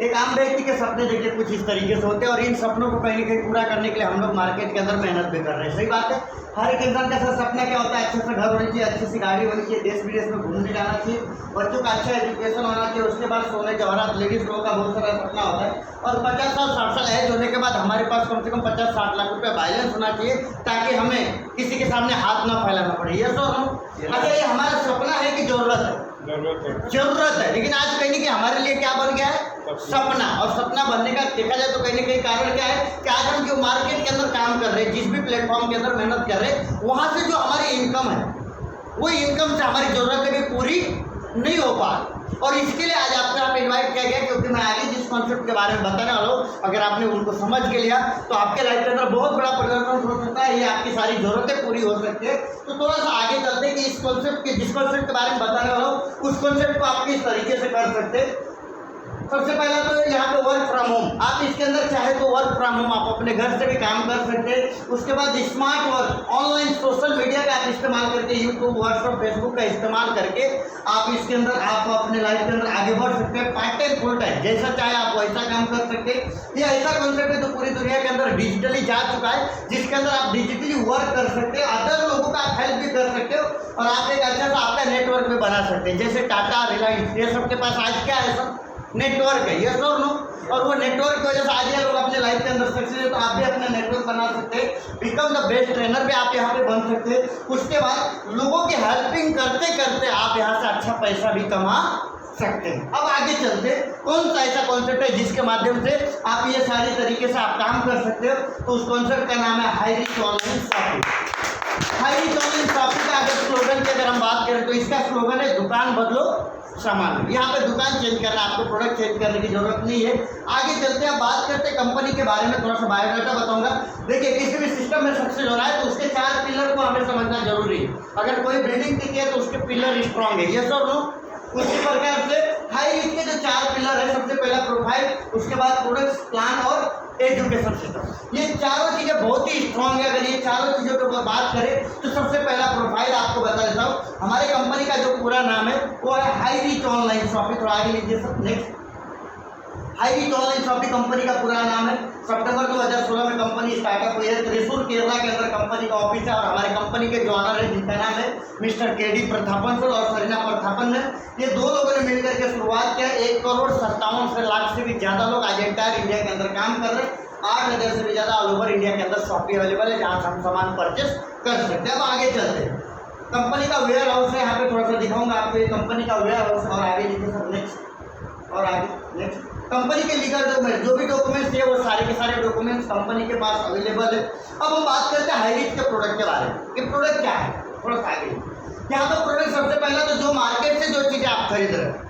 एक आम व्यक्ति के सपने देखिए कुछ इस तरीके से होते हैं और इन सपनों को कहीं ना कहीं पूरा करने के लिए हम लोग मार्केट के अंदर मेहनत भी कर रहे हैं। सही बात है। हर एक इंसान का ऐसा सपना क्या होता है, अच्छे से घर होनी चाहिए, अच्छी सी गाड़ी होनी चाहिए, देश विदेश में घूमने जाना चाहिए, बच्चों का अच्छा एजुकेशन होना चाहिए, उसके बाद सोने जवाहरात। लेडीज लोगों का बहुत सारा सपना होता है। और 50 साल 60 साल एज होने के बाद हमारे पास कम से कम 50-60 लाख रुपये बैलेंस होना चाहिए ताकि हमें किसी के सामने हाथ ना फैलाना पड़े। ये सो हम अच्छा, ये हमारा सपना है कि जरूरत है? जरूरत है। लेकिन आज कहीं ना कहीं हमारे लिए क्या बन गया है? सपना। और सपना बनने का देखा जाए तो कहीं ना कहीं कारण क्या है कि आज हम जो मार्केट के अंदर काम कर रहे हैं, जिस भी प्लेटफॉर्म के अंदर मेहनत कर रहे हैं, वहां से जो हमारी इनकम है, वो इनकम से हमारी जरूरतें भी पूरी नहीं हो पा। और इसके लिए आज आपको यहाँ पे इन्वाइट किया गया क्योंकि मैं आगे जिस कॉन्सेप्ट के बारे में बताने वाला हूँ, अगर आपने उनको समझ के लिया तो आपके लाइफ के अंदर बहुत बड़ा परिवर्तन हो सकता है। ये आपकी सारी जरूरतें पूरी हो सकती है। तो थोड़ा सा आगे चलते हैं कि इस कॉन्सेप्ट के जिस कॉन्सेप्ट के बारे में बताने वाला हूँ, उस कॉन्सेप्ट को आप किस तरीके से कर सकते हैं। सबसे पहला तो यहाँ पे वर्क फ्रॉम होम, आप इसके अंदर चाहे तो वर्क फ्रॉम होम आप अपने घर से भी काम कर सकते हैं। उसके बाद smart work, online social media का आप इस्तेमाल करके, यूट्यूब, व्हाट्सएप, फेसबुक का इस्तेमाल करके आप इसके अंदर आप अपने लाइफ के अंदर आगे बढ़ सकते हैं। पार्ट टाइम, फुल टाइम, जैसा चाहे आप वैसा काम कर सकते हैं। ये ऐसा कॉन्सेप्ट है जो पूरी दुनिया के अंदर डिजिटली जा चुका है, जिसके अंदर आप डिजिटली वर्क कर सकते हैं, अदर लोगों का आप हेल्प भी कर सकते हो और आप एक अच्छा सा आपका नेटवर्क भी बना सकते हैं। जैसे टाटा, रिलायंस, ये सबके पास आज क्या है? सब नेटवर्क है। यस और नो? और वो नेटवर्क की वजह से आज ये लोग अपने लाइफ के अंदर सक्सेस है। तो आप भी अपना नेटवर्क बना सकते हैं, बिकम द बेस्ट ट्रेनर भी आप यहाँ पे बन सकते हैं। उसके बाद लोगों की हेल्पिंग करते करते आप यहाँ से अच्छा पैसा भी कमा सकते हैं। अब आगे चलते, कौन सा ऐसा कॉन्सेप्ट है जिसके माध्यम से आप ये सारी तरीके से आप काम कर सकते हो? तो उस कॉन्सेप्ट का नाम है high rich online shopping. High rich online shopping का अगर स्लोगन की अगर हम बात करें तो इसका स्लोगन है दुकान बदलो सामान। यहाँ पे दुकान चेंज करना, आपको प्रोडक्ट चेंज करने की जरूरत नहीं है। आगे चलते हैं, बात करते हैं कंपनी के बारे में, थोड़ा सा बायोडाटा बताऊंगा। देखिए, किसी भी सिस्टम में सक्सेस होना है तो उसके 4 पिलर को हमें समझना जरूरी है। अगर कोई बिल्डिंग टिकी है तो उसके पिलर स्ट्रांग है। ये सब नो? उसी प्रकार से हाई रिच के जो 4 पिलर है, सबसे पहला प्रोफाइल, उसके बाद प्रोडक्ट, प्लान और एजुकेशन सिस्टम। ये चारों चीजें बहुत ही स्ट्रांग है। अगर ये चारों चीजों की बात करें तो सबसे पहला प्रोफाइल आपको बता देता हूँ। हमारे कंपनी का जो पूरा नाम है वो है हाई रिच ऑनलाइन शॉपिंग। थोड़ा आगे लीजिए sir, next. High rich online shopping company का पूरा नाम है। सितंबर 2016 में कंपनी स्टार्टअप हुई है। त्रिशूर, केरला के अंदर कंपनी का ऑफिस है और हमारे कंपनी के जो ऑनर है जिनका नाम है मिस्टर केडी प्रथापन सर और सरीना प्रथापन है, ये 2 लोगों ने मिलकर के शुरुआत किया। 1,57 लाख से भी ज्यादा लोग आज एंटायर इंडिया के अंदर काम कर रहे हैं। 8,000 से भी ज्यादा ऑल ओवर इंडिया के अंदर शॉपिंग अवेलेबल है जहाँ से हम सामान परचेस कर सकते हैं। अब आगे चलते हैं, कंपनी का वेयर हाउस है, यहाँ पे थोड़ा सा दिखाऊंगा आपको। ये कंपनी का वेयर हाउस और आगे लिखिए सर, नेक्स्ट। और आगे नेक्स्ट, कंपनी के लीगल डॉक्यूमेंट, जो भी डॉक्यूमेंट्स है वो सारे के सारे डॉक्यूमेंट्स कंपनी के पास अवेलेबल है। अब हम बात करते हैं हाई रिच के प्रोडक्ट के बारे में कि प्रोडक्ट क्या है। थोड़ा सा आगे यहाँ पर प्रोडक्ट, सबसे पहला तो जो मार्केट से जो चीजें आप खरीद रहे हैं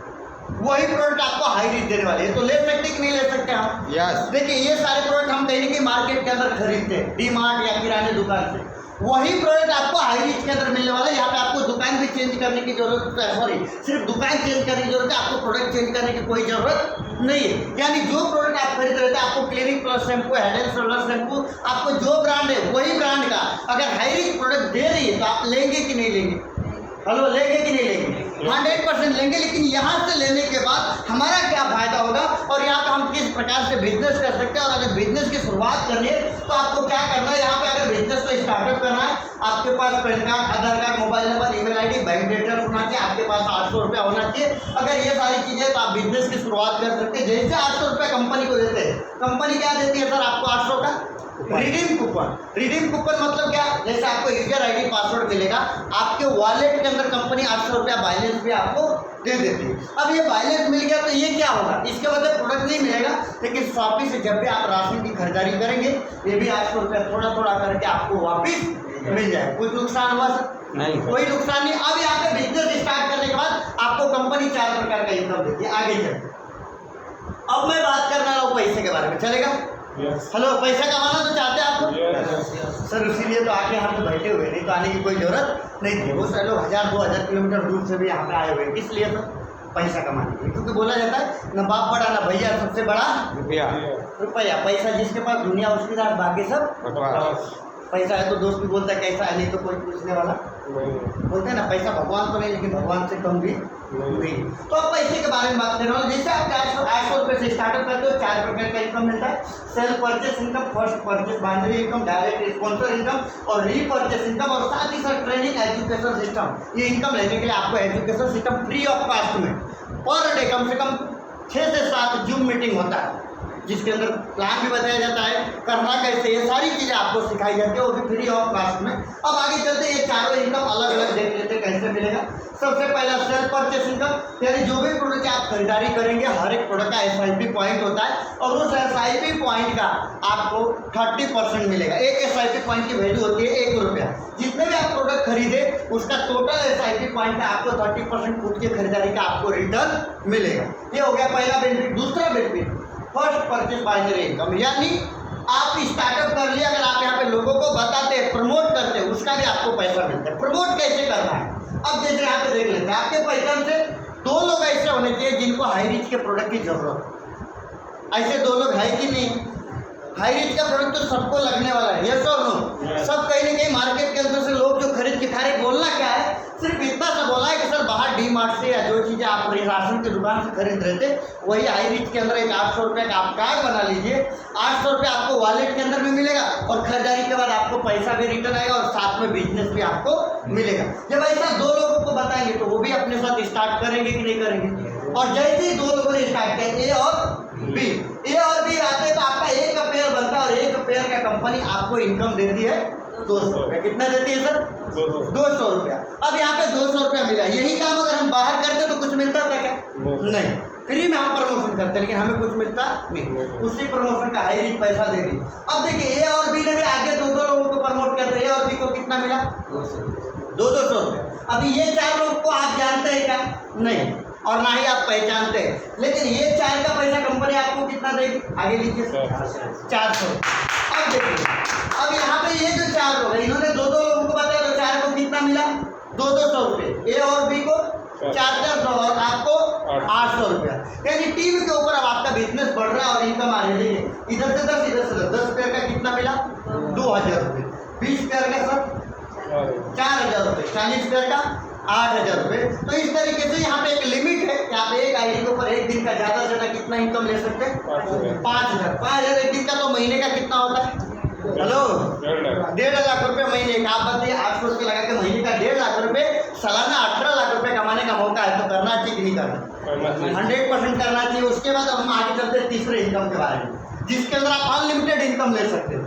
वही प्रोडक्ट आपको हाई रिच देने वाले हैं। तो ले सकते कि नहीं ले सकते हम? यस। देखिए, ये सारे प्रोडक्ट हम कहीं ना कहीं मार्केट के अंदर खरीदते हैं, डी मार्ट या किराने दुकान से। वही प्रोडक्ट आपको हाई रिच के अंदर मिलने वाला है। यहाँ पे आपको दुकान भी चेंज करने की जरूरत है, सॉरी, सिर्फ दुकान चेंज करने की जरूरत है, आपको प्रोडक्ट चेंज करने की कोई जरूरत नहीं है। यानी जो प्रोडक्ट आप खरीद रहे थे, आपको clinic plus shampoo, head and shoulder shampoo, आपको जो ब्रांड है वही ब्रांड का अगर हाई रिच प्रोडक्ट दे रही है तो आप लेंगे कि नहीं लेंगे? हेलो, लेंगे कि नहीं लेंगे? 100% लेंगे। लेकिन यहाँ से लेने के बाद हमारा क्या फायदा होगा और यहाँ पे हम किस प्रकार से बिजनेस कर सकते हैं। और अगर बिजनेस की शुरुआत करनी है तो आपको क्या करना है, यहाँ पे अगर बिजनेस को स्टार्टअप करना है, आपके पास PAN card, Aadhaar card, mobile number, email ID, bank details होना चाहिए, आपके पास 800 रुपया होना चाहिए। अगर ये सारी चीजें तो आप बिजनेस की शुरुआत कर सकते हैं। जैसे 800 रुपया कंपनी को देते हैं, कंपनी क्या देती है सर आपको? 800 का रिडीम कूपन। रिडीम कूपन मतलब क्या? जैसे आपको यूजर आईडी पासवर्ड मिलेगा, आपके वॉलेट के अंदर कंपनी 800 रुपया बैलेंस भी आपको दे देती है। अब ये बैलेंस मिल गया तो ये क्या होगा? इसके बदले प्रोडक्ट नहीं मिलेगा, लेकिन शॉपी से जब भी आप राशन की खरीदारी करेंगे ये भी 800 रुपया थोड़ा थोड़ा करके आपको वापिस मिल जाए। कुछ नुकसान हुआ सर? नहीं, कोई नुकसान नहीं। अब यहाँ पे बिजनेस स्टार्ट करने के बाद आपको कंपनी 4 प्रकार का इनकम देती है। आगे चलते, अब मैं बात करना रहा हूँ पैसे के बारे में, चलेगा? हेलो, पैसा कमाना तो चाहते हैं आप लोग? सर इसीलिए तो आके यहाँ पे बैठे हुए, नहीं तो आने की कोई जरूरत नहीं थी। वो सारे लोग 1000-2000 किलोमीटर दूर से भी यहाँ पे आए हुए हैं। किस लिए सर? पैसा कमाने के लिए। क्योंकि बोला जाता है ना बाप बड़ा ना भैया, सबसे बड़ा रुपया। रुपया, पैसा जिसके पास दुनिया उसके साथ, बाकी सब पैसा है तो दोस्त भी बोलता है कैसा है, नहीं तो कोई पूछने वाला बोलते हैं ना। पैसा भगवान तो नहीं, लेकिन भगवान से कम भी नहीं। तो अब पैसे के बारे में बात कर रहा हूँ। जैसे आप 800 रुपये से स्टार्टअप करते हो, 4 प्रकार का इनकम मिलता है। Sale purchase income, first purchase, binary income, direct sponsor income और रीपरचेस इनकम, और साथ ही साथ ट्रेनिंग एजुकेशन सिस्टम। ये इनकम लेने के लिए आपको education system free of cost में पर डे कम से कम 6 से 7 जूम मीटिंग होता है, जिसके अंदर प्लान भी बताया जाता है, करना कैसे, ये सारी चीज़ें आपको सिखाई जाती है, वो भी फ्री ऑफ कॉस्ट में। अब आगे चलते ये चारों इनकम अलग अलग देख लेते हैं कैसे मिलेगा। सबसे पहला सेल परचेस इनकम, यानी जो भी प्रोडक्ट आप खरीदारी करेंगे हर एक प्रोडक्ट का SIP पॉइंट होता है, और उस SIP पॉइंट का आपको 30% मिलेगा। एक SIP पॉइंट की वैल्यू होती है 1 रुपया। जितने भी आप प्रोडक्ट खरीदे उसका टोटल SIP पॉइंट का आपको 30% खुद की खरीदारी का आपको रिटर्न मिलेगा। ये हो गया पहला बेनिफिट। दूसरा benefit first purchase binary income, यानी आप स्टार्टअप कर लिया, अगर आप यहाँ पे लोगों को बताते हैं, प्रमोट करते हैं, उसका भी आपको पैसा मिलता है। प्रमोट कैसे करना है, अब जैसे यहाँ पे देख लेते हैं। आपके पहचान से 2 लोग ऐसे होने चाहिए जिनको हाई रिच के प्रोडक्ट की जरूरत है। ऐसे 2 लोग है कि नहीं? हाई रिच का प्रोडक्ट तो सबको लगने वाला है, यस और नो? सब कहीं ना कहीं मार्केट के अंदर से लोग जो खरीद के खा रहे, बोलना क्या है, सिर्फ इतना सा बोला है कि सर बाहर D-Mart से या जो चीज़ें आप राशन की दुकान से खरीद रहे थे, वही हाई रिच के अंदर एक 800 रुपये का आप कार्ड बना लीजिए। 800 रुपये आपको वॉलेट के अंदर भी मिलेगा, और खरीदारी के बाद आपको पैसा भी रिटर्न आएगा, और साथ में बिजनेस भी आपको मिलेगा। जब ऐसा 2 लोगों को बताएंगे तो वो भी अपने साथ स्टार्ट करेंगे कि नहीं करेंगे? और जैसे ही 2 लोगों ने स्टार्ट किया, A और B आते हैं, तो आपका एक पेयर बनता है, और एक पेयर का कंपनी आपको इनकम देती है 200 रुपये। कितना देती है सर? 200 रुपया। अब यहाँ पे 200 रुपया मिला। यही काम अगर हम बाहर करते तो कुछ मिलता था क्या? नहीं। फ्री में हम प्रमोशन करते हैं, लेकिन हमें कुछ मिलता नहीं। उसी प्रमोशन का हाई रिच पैसा दे दी। अब देखिए A और B ने भी आगे 2 लोगों को प्रमोट करते हैं। A और B को कितना मिला? 200 रुपये। अभी ये 4 लोग को आप जानते हैं क्या? नहीं, और ना ही आप पहचानते हैं। लेकिन ये 4 का पैसा कंपनी आपको कितना देगी? आगे लीजिए, 400। अब देखिए, अब यहाँ पे ये जो 4 लोग हैं, इन्होंने 2 लोगों को बताया, तो 4 को कितना मिला? 200 रुपये। A और B को 400 और आपको 800 रुपया। यानी टीम के ऊपर अब आपका बिजनेस बढ़ रहा है और इनकम आ रही है। इधर से 10, इधर से 10 पेयर का कितना मिला? 2000 रुपये। 20 पेयर का सर 4000 रुपये। 40 पेयर का 8000 रुपये। तो इस तरीके से यहाँ पे एक लिमिट है कि आप एक आईडी के ऊपर एक दिन का ज़्यादा से ज़्यादा कितना इनकम ले सकते हैं? 5000। 5000 एक दिन का, तो महीने का कितना होता है? हेलो, 1.5 लाख रुपये महीने का। आप बताइए, 800 रुपये लगा के महीने का 1.5 लाख रुपये, सालाना 18 लाख रुपये कमाने का मौका है, तो करना चाहिए कि नहीं करना? 100% करना चाहिए। उसके बाद हम आगे चलते हैं तीसरे इनकम के बारे में, जिसके अंदर आप अनलिमिटेड इनकम ले सकते हो।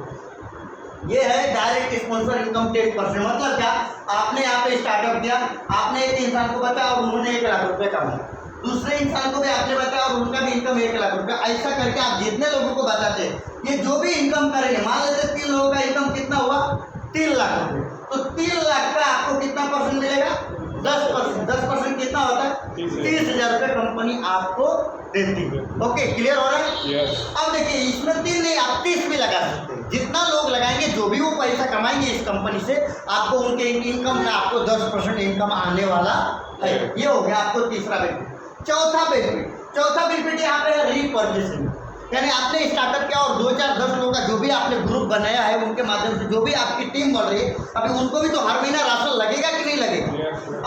ये है डायरेक्ट स्पॉन्सर इनकम 10%। मतलब क्या? आपने यहाँ पे स्टार्टअप किया, आपने एक इंसान को बताया और उन्होंने 1 लाख रुपये कमाया, दूसरे इंसान को भी आपने बताया और उनका भी इनकम 1 लाख रुपये। ऐसा करके आप जितने लोगों को बताते हैं, ये जो भी इनकम करेंगे, मान लेते 3 लोगों का इनकम कितना हुआ? 3 लाख रुपये। तो 3 लाख का आपको कितना परसेंट मिलेगा? 10%। 10% कितना होता है? 30,000 रुपये कंपनी आपको देती है। ओके, क्लियर हो रहा है? अब देखिए, इसमें 3 नहीं, आप 30 भी लगा सकते हैं। जितना लोग लगाएंगे, जो भी वो पैसा कमाएंगे इस कंपनी से, आपको उनके इनकम में आपको 10% इनकम आने वाला है। ये हो गया आपको तीसरा बेनिफिट। चौथा बेनिफिट यहाँ पे है रीपरचेसिंग। यानी आपने स्टार्टअप किया और 2-4-10 लोगों का जो भी आपने ग्रुप बनाया है, उनके माध्यम से जो भी आपकी टीम बढ़ रही है, अभी उनको भी तो हर महीना राशन लगेगा कि नहीं लगेगा?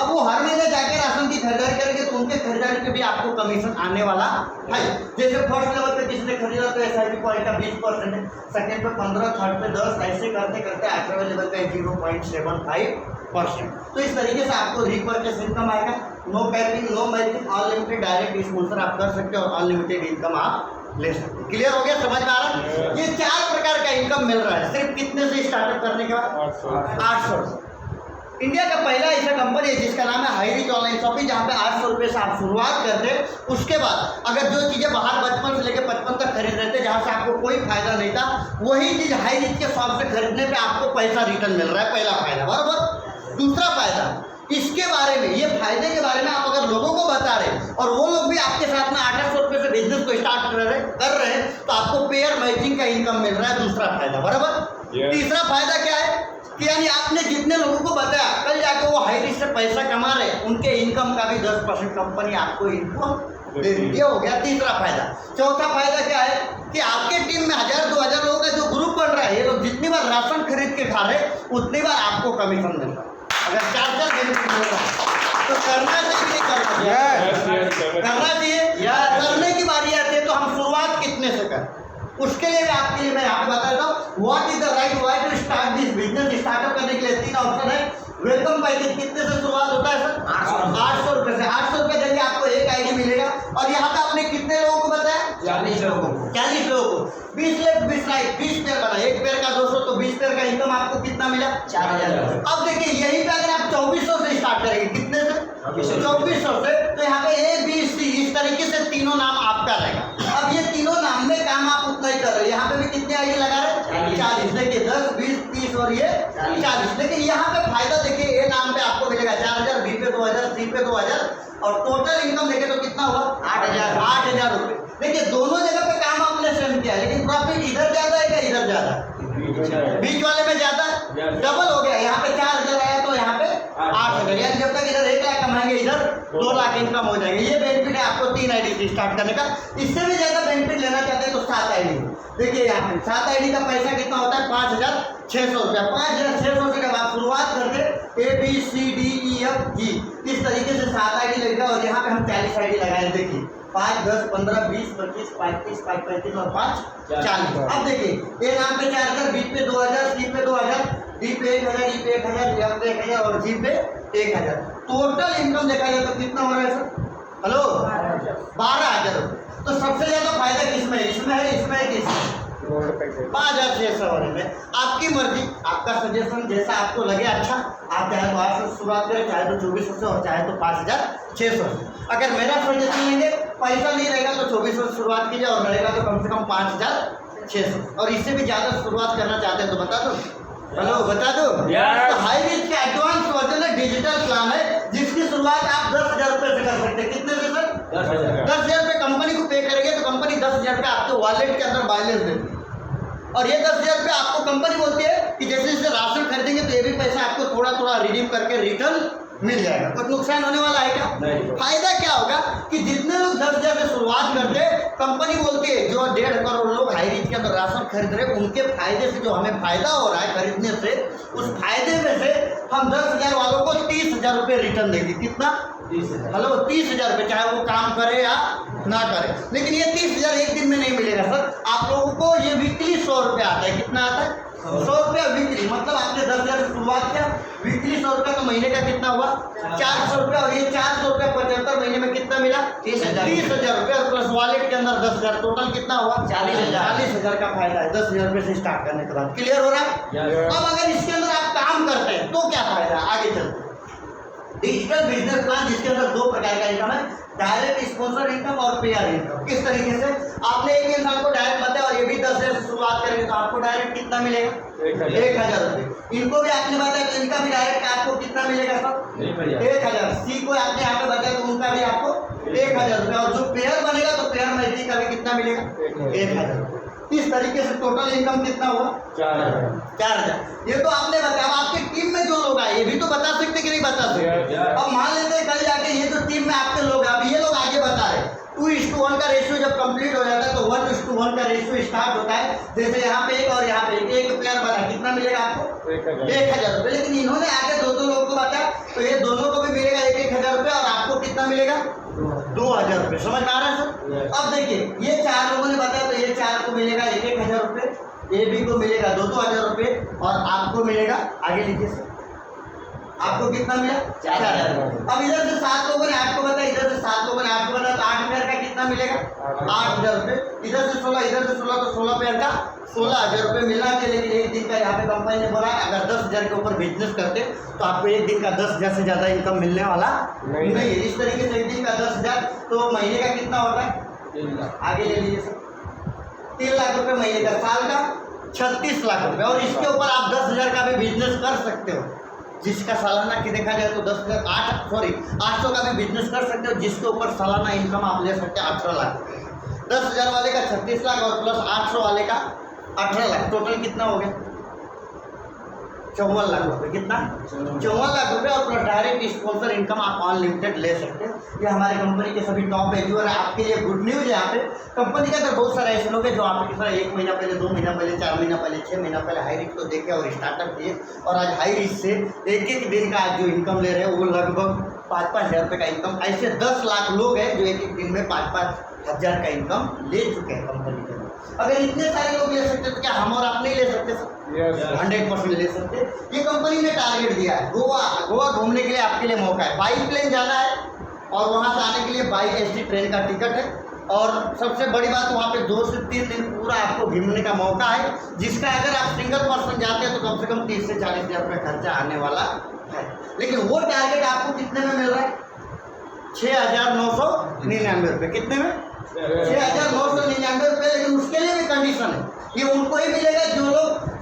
अब वो हर महीने जाके राशन की खरीदारी करेंगे, तो उनके खरीदारी पे भी आपको कमीशन आने वाला है। जैसे फर्स्ट लेवल पे किसने खरीदा तो SIP पॉइंट का 20% है, सेकेंड पे 15, थर्ड पे 10, ऐसे करते करते 8वें लेवल का 0.75%। तो इस तरीके से आपको रीपरचेस इनकम आएगा। No capping, no matching, unlimited direct sponsor आप कर सकते हो, और अनलिमिटेड इनकम आप ले सकते हैं। क्लियर हो गया? समझ में आ रहा है? ये 4 प्रकार का इनकम मिल रहा है सिर्फ कितने से स्टार्टअप करने के बाद? 800। इंडिया का पहला ऐसा कंपनी है जिसका नाम है हाई रिच ऑनलाइन शॉपिंग, जहाँ पे 800 रुपये से आप शुरुआत करते हैं। उसके बाद अगर जो चीज़ें बाहर बचपन से लेकर 55 तक खरीद रहे थे, जहाँ से आपको कोई फायदा नहीं था, वही चीज़ हाई रिच के शॉप से खरीदने पे आपको पैसा रिटर्न मिल रहा है। पहला फायदा, बराबर। दूसरा फायदा, इसके बारे में, ये फायदे के बारे में आप अगर लोगों को बता रहे और वो लोग भी आपके साथ में 800 रुपये से बिजनेस को स्टार्ट कर रहे हैं, तो आपको पेयर मैचिंग का इनकम मिल रहा है। दूसरा फायदा, बराबर। तीसरा फायदा क्या है कि यानी आपने जितने लोगों को बताया, कल जाकर वो हाई रिच से पैसा कमा रहे, उनके इनकम का भी 10% कंपनी आपको इनकम दे रही है। ये हो गया तीसरा फायदा। चौथा फायदा क्या है कि आपके टीम में 1000-2000 लोगों का जो ग्रुप बन रहा है, ये लोग जितनी बार राशन खरीद के खा रहे, उतनी बार आपको कमीशन मिल रहा है। अगर 4 बेनिफिट मिल रहा है, तो करना चाहिए नहीं करना चाहिए? करना चाहिए। या करने की बारी आती है तो हम शुरुआत कितने से करें, उसके लिए आपके लिए मैं यहाँ पे बता देता हूँ what is the right way to start this business. Startup करने के लिए 3 ऑप्शन है। वेलकम पैकेज कितने से शुरुआत होता है सर? 800 रुपए से। 800 रुपए देंगे आपको एक आईडी मिलेगा। और यहाँ पे आपने कितने लोगों को बताया? 40 लोगों को। 40 लोगों को 20 लेफ्ट 20 राइट 20 पेयर बना, एक पेयर का 200 तो 20 पेयर का इनकम आपको कितना मिला? 4000। अब देखिए यही पे अगर आप 2400 से स्टार्ट करेंगे, कितने से? 2400 से, तो यहाँ पे A B C इस तरीके से तीनों नाम आपका रहेगा। अब ये तीनों नाम में काम आप उतना ही कर रहे हैं। यहाँ पे भी कितने आईडी लगा रहे? 40। देखिए 10 20 30 और ये 40। लेकिन यहाँ पे फायदा देखिए A नाम पे आपको मिलेगा 4000, B पे 2000, C पे 2000 और टोटल इनकम देखें तो कितना हुआ? 8000 रुपये। देखिए दोनों जगह पे काम आपने सेम किया, लेकिन प्रॉफिट इधर ज्यादा है क्या इधर ज्यादा? बीच वाले में ज्यादा, डबल हो गया। यहाँ पे 4000 आया तो यहाँ पे 8000, यानी जब तक इधर 1 लाख कमाएंगे इधर 2 लाख इनकम हो जाएगी। ये बेनिफिट है आपको 3 आईडी से स्टार्ट करने का। इससे भी ज्यादा बेनिफिट लेना चाहते हैं तो 7 आईडी। देखिए यहाँ पे 7 आईडी का पैसा कितना होता है? 5600 रुपया। 5600 से जब आप शुरुआत करके A B C D E F G इस तरीके से 7 आईडी लगेगा। और यहाँ पे हम 40 आईडी लगाए। देखिए 5 10 15 20 25 35 35 और 5 40। अब देखिए ए नाम पे 4000, बी पे 2000, सी पे 2000, डी पे 1000, ई पे 1000, एफ पे 1000 और जी पे 1000। टोटल इनकम देखा जाए तो कितना हो रहा है सर? हेलो 12000 रुपये। तो सबसे ज्यादा फायदा किसमें है? इसमें है, इसमें है, किसमें? 5600 होने में। आपकी मर्जी, आपका सजेशन जैसा आपको लगे अच्छा। आप चाहे तो 800 से शुरुआत करें, चाहे तो 2400 से और चाहे तो 5600 से। अगर मेरा सजेशन लेंगे पैसा नहीं रहेगा तो 2400 से शुरुआत कीजिए और रहेगा तो कम से कम 5600। और इससे भी ज़्यादा शुरुआत करना चाहते हैं तो बता दो। हेलो बता दो। तो हाई रिस्क का एडवांस वर्जन है, डिजिटल प्लान है जिसकी शुरुआत आप 10,000 रुपये से कर सकते हैं। कितने से सर? 10,000 रुपये कंपनी को पे करेंगे तो कंपनी 10,000 रुपये आपके वॉलेट के अंदर बैलेंस देती है। और ये 10,000 रुपये आपको कंपनी बोलती है कि जैसे जैसे राशन खरीदेंगे तो ये भी पैसा आपको थोड़ा थोड़ा रिडीम करके रिटर्न मिल जाएगा। कुछ नुकसान होने वाला है क्या? फायदा क्या होगा कि जितने लोग 10,000 से शुरुआत करते हैं कंपनी बोलती है जो 1.5 करोड़ लोग हाई रिच के अंदर राशन खरीद रहे उनके फायदे से जो हमें फायदा हो रहा है खरीदने से, उस फायदे में से हम 10,000 वालों को 30,000 रुपये रिटर्न देंगे। कितना? 30,000। हेलो 30,000 रुपये, चाहे वो काम करे या ना करे। लेकिन ये 30,000 एक दिन में नहीं मिलेगा सर। आप लोगों को ये वीकली 100 रुपये आता है। कितना आता है? 100 रुपया वीकली। मतलब आपने 10,000 से शुरुआत किया, वीकली 100 रुपया तो महीने का कितना हुआ? 400 रुपया। और ये 400 रुपया 75 महीने में कितना मिला? 30,000 रुपया और प्लस वॉलेट के अंदर 10,000, टोटल कितना हुआ? 40,000 का फायदा है 10,000 रुपये से स्टार्ट करने के बाद। क्लियर हो रहा है? अब अगर इसके अंदर आप काम करते हैं तो क्या फायदा है? आगे चलते डिजिटल बिजनेस प्लान जिसके अंदर 2 प्रकार का इनकम है, डायरेक्ट स्पॉन्सर इनकम और पेयर इनकम। किस तरीके से? आपने एक इंसान को डायरेक्ट बताया और ये भी 10,000 से शुरुआत करेंगे तो आपको डायरेक्ट कितना मिलेगा? 1,000 रुपये। इनको भी आपने बताया तो इनका भी डायरेक्ट आपको कितना मिलेगा सर? 1,000। सी को आपने यहाँ पे बताया तो उनका भी आपको 1,000 रुपये। और जो पेयर बनेगा तो पेयर में का भी कितना मिलेगा? 1,000 रुपये। इस तरीके से टोटल इनकम कितना हुआ? 4,000। ये तो आपने बताया। आपकी टीम में जो लोग आए ये भी तो बता सकते कि नहीं बता सकते? अब मान लेते हैं कल जाके ये जो टीम में आपके लोग अब ये लोग आगे बता रहे 2:1 का रेशियो जब कंप्लीट हो जाता है तो 1:1 का रेशियो स्टार्ट होता है। जैसे यहाँ पे एक और यहाँ पे एक प्लेयर बना, कितना मिलेगा आपको? 1,000 रुपये। लेकिन इन्होंने आगे 2 लोगों को बताया तो ये दोनों को भी मिलेगा 1,000 रुपये और आपको कितना मिलेगा? 2,000 रुपये। समझ में आ रहा है सर? अब देखिए ये 4 लोगों ने बताया तो ये 4 को मिलेगा 1,000 रुपये, ए बी को मिलेगा 2,000 रुपये और आपको मिलेगा, आगे लीजिए सर, आपको कितना मिला? 4,000। अब इधर से 7 लोगों ने 8 को बताया, इधर से 7 लोगों ने 8 को बताया तो 8 पेयर का कितना मिलेगा? 8,000 रुपये। इधर से 16, इधर से 16 तो 16 पेयर का 16,000 रुपये मिलना चाहिए। लेकिन एक दिन का यहाँ पे कंपनी ने बोला अगर 10,000 के ऊपर बिजनेस करते तो आपको एक दिन का 10,000 से ज़्यादा इनकम मिलने वाला नहीं है। इस तरीके से एक दिन का 10,000 तो महीने का कितना होता है? 3 लाख। आगे ले लीजिए सर, 3 लाख रुपये महीने का, साल का 36 लाख रुपये। और इसके ऊपर आप 10,000 का भी बिजनेस कर सकते हो, जिसका सालाना की देखा जाए तो 800 का भी बिजनेस कर सकते हो, जिसके ऊपर सालाना इनकम आप ले सकते हैं 18 लाख। 10,000 वाले का 36 लाख और प्लस 800 वाले का 18 लाख, टोटल कितना हो गया? 54 लाख रुपए। कितना? 54 लाख रुपए और प्लस डायरेक्ट स्पॉन्सर इनकम आप अनलिमिटेड ले सकते हैं। ये हमारे कंपनी के सभी टॉप वैल्यू है। आपके लिए गुड न्यूज़ है। यहाँ पे कंपनी के अंदर बहुत सारे ऐसे लोग हैं जो आपके साथ 1 महीना पहले, 2 महीना पहले, 4 महीना पहले, 6 महीना पहले हाई रिस्क को देखे और स्टार्टअप किए और आज हाई रिस्क से एक दिन का आज जो इनकम ले रहे हैं वो लगभग 5-5 हज़ार रुपये का इनकम। ऐसे 10 लाख लोग हैं जो एक दिन में 5-5 हज़ार का इनकम ले चुके हैं कंपनी के। अगर इतने सारे लोग ले सकते तो क्या हम और आप नहीं ले सकते सर? 100% ले सकते। ये कंपनी ने टारगेट दिया है। गोवा घूमने के लिए आपके लिए मौका है। बाई प्लेन जाना है और वहाँ से आने के लिए बाई एसटी ट्रेन का टिकट है और सबसे बड़ी बात वहाँ पे 2 से 3 दिन पूरा आपको घूमने का मौका है, जिसका अगर आप सिंगल पर्सन जाते हैं तो कम से कम 30 से 40 हज़ार रुपये खर्चा आने वाला है। लेकिन वो टारगेट आपको कितने में मिल रहा है? 6,999 रुपये। कितने में? 6,999 रुपये। लेकिन उसके लिए भी कंडीशन है, ये उनको ही मिलेगा जो लोग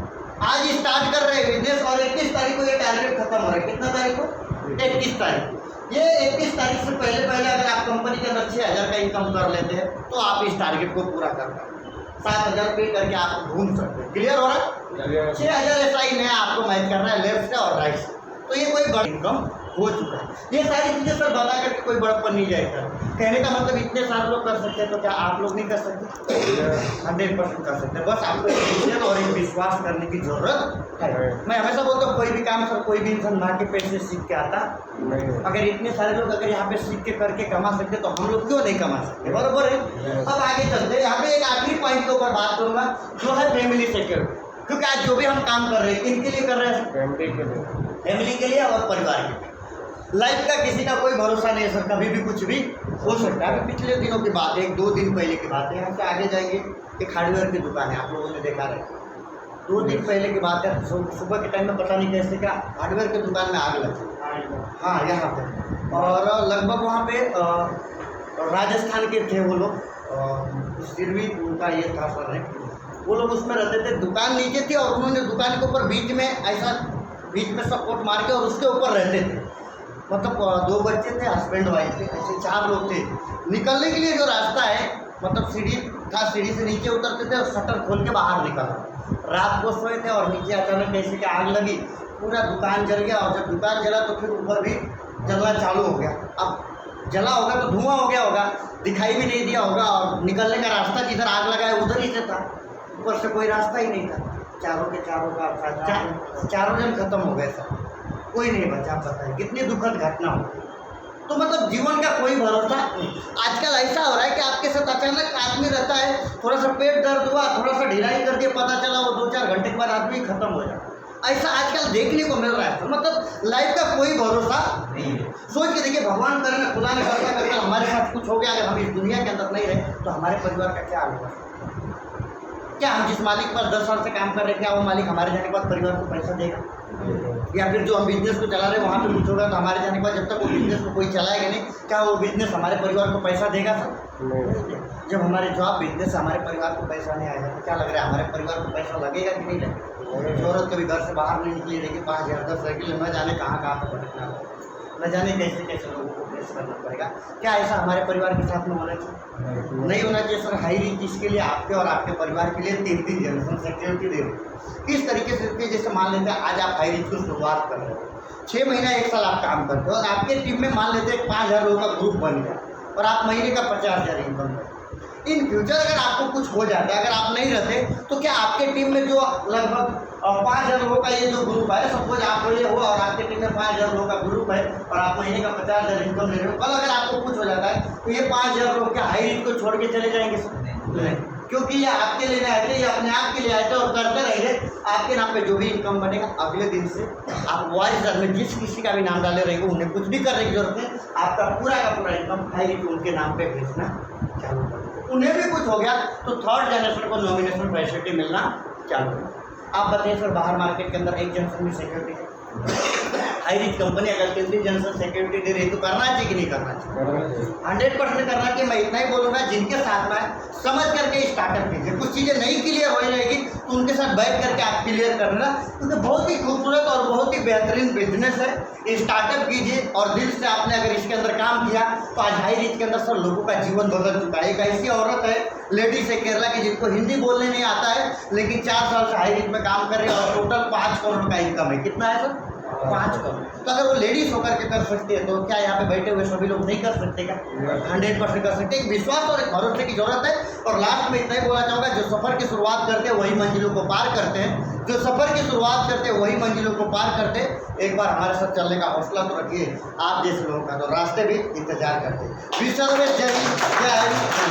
आज स्टार्ट कर रहे हैं बिजनेस और 21 तारीख को ये टारगेट खत्म हो रहा है। कितना तारीख को? 21 तारीख। ये 21 तारीख से पहले अगर आप कंपनी के अंदर 6,000 का इनकम कर लेते हैं तो आप इस टारगेट को पूरा कर पाएंगे। 7,000 पे करके आप घूम सकते हैं। क्लियर हो रहा है? 6,000 ऐसा ही नया आपको मैच करना है लेफ्ट से और राइट से, तो ये कोई बड़ा इनकम हो चुका है। ये सारी चीज़ें सर बता करके कोई बड़प्पन नहीं जाएगा। कहने का मतलब इतने सारे लोग कर सकते हैं तो क्या आप लोग नहीं कर सकते? 100% कर सकते हैं। बस आपको एक विजन और एक विश्वास करने की जरूरत है। मैं हमेशा बोलता हूँ कोई भी काम सर कोई भी इंसान माँ के पैसे सीख के आता नहीं। अगर इतने सारे लोग अगर यहाँ पे सीख के करके कमा सकते तो हम लोग क्यों नहीं कमा सकते? बराबर है। अब आगे चलते हैं। यहाँ पे एक आखिरी पॉइंट के ऊपर बात करूँगा जो है फैमिली सिक्योरिटी। क्योंकि आज जो भी हम काम कर रहे हैं किनके लिए कर रहे हैं? फैमिली के लिए और परिवार के लिए। लाइफ का किसी का कोई भरोसा नहीं है सर, कभी भी कुछ भी हो सकता है। पिछले दिनों की बात है, 1-2 दिन पहले की बात है। यहाँ से आगे जाएंगे एक हार्डवेयर की दुकान है, आप लोगों ने देखा रहे। 2 दिन पहले की बात है। सुबह के टाइम में पता नहीं कैसे क्या हार्डवेयर की दुकान में आग लगी। हाँ, यहाँ पे और लगभग वहाँ पे राजस्थान के थे वो लोग, सिरवी उनका ये था सर है। वो लोग उसमें रहते थे। दुकान नीचे थी और उन्होंने दुकान के ऊपर बीच में सपोर्ट मार के और उसके ऊपर रहते थे। मतलब 2 बच्चे थे, हस्बैंड वाइफ थे, ऐसे 4 लोग थे। निकलने के लिए जो रास्ता है मतलब सीढ़ी था, सीढ़ी से नीचे उतरते थे और शटर खोल के बाहर निकल। रात को सोए थे और नीचे अचानक कैसे कि आग लगी, पूरा दुकान जल गया। और जब दुकान जला तो फिर ऊपर भी जलना चालू हो गया। अब जला होगा तो धुआं हो गया होगा, दिखाई भी नहीं दिया होगा और निकलने का रास्ता जिधर आग लगा है उधर ही से था, ऊपर से कोई रास्ता ही नहीं था। चारों का चारों जन खत्म हो गए सर, कोई नहीं बचा। आप बताइए कितनी दुखद घटना हो। तो मतलब जीवन का कोई भरोसा नहीं। आजकल ऐसा हो रहा है कि आपके साथ अचानक आदमी रहता है, थोड़ा सा पेट दर्द हुआ, थोड़ा सा ढिलाई कर दिया, पता चला वो 2-4 घंटे के बाद आदमी खत्म हो जाता। ऐसा आजकल देखने को मिल रहा है। तो मतलब लाइफ का कोई भरोसा नहीं है। सोच के देखिए, भगवान करे खुदा ने करता हमारे साथ कुछ हो गया, अगर हम इस दुनिया के अंदर नहीं रहे तो हमारे परिवार का क्या होगा? क्या हम जिस मालिक पर 10 साल से काम कर रहे हैं, क्या वो मालिक हमारे जाने के बाद परिवार को पैसा देगा? या फिर जो हम बिजनेस को चला रहे हैं वहाँ पे कुछ होगा तो हमारे जाने के बाद जब तक वो बिजनेस को कोई चलाएगा नहीं, क्या वो बिजनेस हमारे परिवार को पैसा देगा सर? जब हमारे जॉब बिजनेस से हमारे परिवार को पैसा नहीं आएगा तो क्या लग रहा है हमारे परिवार को पैसा लगेगा कि नहीं लगेगा? औरत कभी घर से बाहर नहीं निकली रहेगी, 5,000-10,000 के लिए न जाने कहाँ पर भटकना होगा, न जाने कैसे कैसे लोगों को फेस करना पड़ेगा। क्या ऐसा हमारे परिवार के साथ में होना चाहिए? नहीं होना चाहिए सर। हाई रिस्क इसके लिए आपके और आपके परिवार के लिए 3 जनरेशन सिक्योरिटी दे रही। इस तरीके से जैसे मान लेते हैं आज आप हाई रिस्क की शुरुआत कर रहे हो, 6 महीना 1 साल आप काम करते हो और आपके टीम में मान लेते हैं 5,000 लोगों का ग्रुप बन गया और आप महीने का 50,000 इनकम करते। इन फ्यूचर अगर आपको कुछ हो जाता है, अगर आप नहीं रहते तो क्या आपके टीम में जो लगभग 5,000 लोगों का ये जो ग्रुप है, सपोज आप ये हो और आपके टीम में 5,000 लोगों का ग्रुप है और आप महीने का 50,000 इनकम ले रहे हो, कल अगर आपको कुछ हो जाता है तो ये 5,000 लोग क्या हाई रिस्क को छोड़ के चले जाएंगे सर? नहीं, क्योंकि ये आपके लिए आए थे, ये अपने आप के लिए आए थे और करते रहेंगे। आपके नाम पे जो भी इनकम बनेगा अगले दिन से आप वॉइस में जिस किसी का भी नाम डाले रहेंगे, उन्हें कुछ भी करने की जरूरत नहीं, आपका पूरा का पूरा इनकम हाई रिस्क उनके नाम पे भेजना चालू कर। उन्हें भी कुछ हो गया तो 3rd जनरेशन को नॉमिनेशन फैसिलिटी मिलना चालू है। आप बताइए सर, बाहर मार्केट के अंदर 1 जनरेशन में सिक्योरिटी है? हाई रिच कंपनी अगर केंद्रीय जनरल सिक्योरिटी दे रही है तो करना चाहिए कि नहीं करना चाहिए? 100% करना चाहिए। मैं इतना ही बोलूँगा, जिनके साथ में समझ करके स्टार्टअप कीजिए। कुछ चीज़ें नहीं क्लियर हो जाएगी तो उनके साथ बैठ करके आप क्लियर करना, क्योंकि बहुत ही खूबसूरत और बहुत ही बेहतरीन बिजनेस है। स्टार्टअप कीजिए और दिल से आपने अगर इसके अंदर काम किया तो आज हाई रिच के अंदर सब लोगों का जीवन बदल चुका है। एक ऐसी औरत है, लेडीज है केरला की, जिनको हिंदी बोलने नहीं आता है, लेकिन 4 साल से हाई रिच में काम कर रहे हैं और टोटल 5 करोड़ का इनकम है। कितना है सर? 5 करोड़। तो अगर वो लेडीज होकर के कर सकती है तो क्या यहाँ पे बैठे हुए सभी लोग नहीं कर सकते क्या? 100% कर सकते। एक विश्वास और एक भरोसे की जरूरत है। और लास्ट में इतना ही बोलना चाहूँगा, जो सफ़र की शुरुआत करते हैं वही मंजिलों को पार करते हैं। जो सफ़र की शुरुआत करते हैं वही मंजिलों को पार करते हैं। एक बार हमारे साथ चलने का हौसला तो रखिए, आप जैसे लोगों का तो रास्ते भी इंतजार करते हैं। विश्व में जय हिंद, जय हिंद।